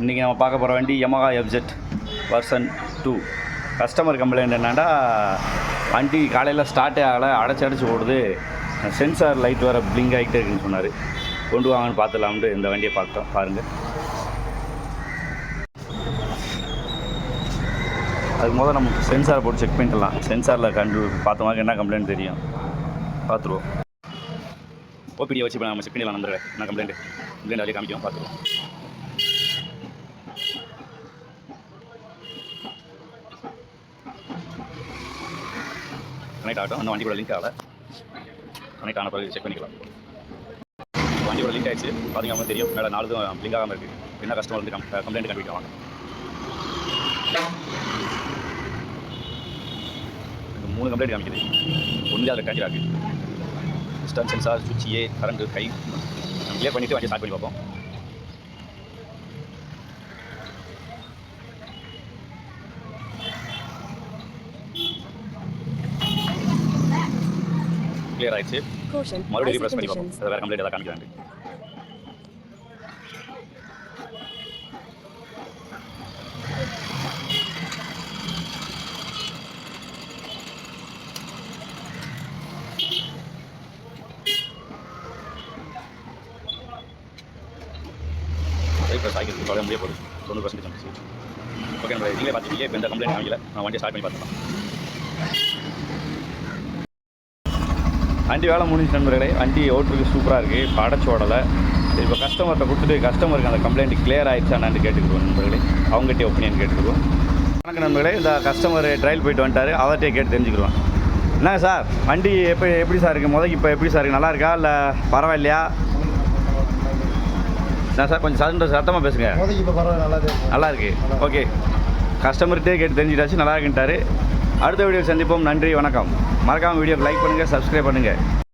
இன்றைக்கி நம்ம பார்க்க போகிற வண்டி Yamaha FZ version 2. Customer complaint என்னென்னா, வண்டி காலையில் ஸ்டார்ட்டே ஆகலை, அடைச்சி ஓடுது, சென்சார் லைட் வேறு பிளிங்க் ஆகிட்டே இருக்குன்னு சொன்னார். கொண்டு வாங்கன்னு பார்த்துலாம்னு இந்த வண்டியை பார்த்தோம். பாருங்கள், அதுக்கு முதல்ல நம்ம சென்சாரை போட்டு செக் பண்ணிடலாம். சென்சாரில் பார்த்த மாதிரி என்ன கம்ப்ளைண்ட் தெரியும் பார்த்துருவோம். ஓபிடியை வச்சு இப்போ நம்ம செக் பண்ணிடலாம். நம்பர் என்ன கம்ப்ளைண்ட் அதிலே காமிக்கும், பார்த்துருவோம். கனெக்ட் ஆகட்டும். அந்த வண்டி கூட லிங்க் ஆகலை. கனெக்ட் ஆன பிறகு செக் பண்ணிக்கலாம். வண்டி கூட லிங்க் ஆகிடுச்சு. பார்த்தீங்கன்னா தெரியும், மேலே 4 லிங்க் ஆகாமல் இருக்குது. என்ன கஸ்டமர் வந்து கம்ப்ளைண்ட் கண்டுபிடிக்கலாம். 3 கம்ப்ளைண்ட் காமிக்குது. ஒன்று அதில் கேன்சல் ஆகுது. டிஸ்டன்ஸ் சென்சார், சுவிட்ச் ஏ, கரண்ட் கை. நம்ம க்ளியர் பண்ணிவிட்டு வண்டி ஸ்டார்ட் பண்ணி பார்ப்போம். கிளியர் ஆயிடுச்சு. மறுபடியும் ப்ரெஸ் பண்ணி பார்ப்போம். வேறு கம்ப்ளைண்ட் எதாவது காமிக்கிறாங்க. ப்ரெஸ் ஆகிடுச்சு. தொடர முடிய போகுது. 90% வந்துச்சு. ஓகே, நம்ம நீங்களே பார்த்துட்டீங்க. இப்போ எந்த கம்ப்ளைண்ட் காமிக்கல. நான் வண்டியை ஸ்டார்ட் பண்ணி பார்த்துக்கலாம். வண்டி வேலை முடிஞ்சு நண்பர்களே. வண்டி ஓட்டுறதுக்கு சூப்பராக இருக்குது. இப்போ அடைச்சி ஓடலை. இப்போ கஸ்டமர்கிட்ட கொடுத்துட்டு கஸ்டமருக்கு அந்த கம்ப்ளைண்ட் கிளியர் ஆகிடுச்சான்னு கேட்டுக்குவோம் நண்பர்களே. அவங்ககிட்டே ஒப்பீனியன் கேட்டுக்குவோம். வணக்கம் நண்பர்களே. இந்த கஸ்டமர் ட்ரையல் போயிட்டு வந்துட்டார். அவர்கிட்டே கேட்டு தெரிஞ்சுக்கிடுவோம். என்னங்க சார், வண்டி எப்படி சார் இருக்குது? முதல்ல இப்போ எப்படி சார் இருக்குது? நல்லா இருக்கா இல்லை பரவாயில்லையா? என்ன சார், கொஞ்சம் சத்தமாக பேசுங்க. நல்லா இருக்கு. ஓகே, கஸ்டமர்கிட்டே கேட்டு தெரிஞ்சுட்டாச்சு. நல்லா இருக்குன்ட்டார். அடுத்த வீடியோ சந்திப்போம். நன்றி, வணக்கம். மறக்காமல் வீடியோக்கு லைக் பண்ணுங்கள், சப்ஸ்கிரைப் பண்ணுங்கள்.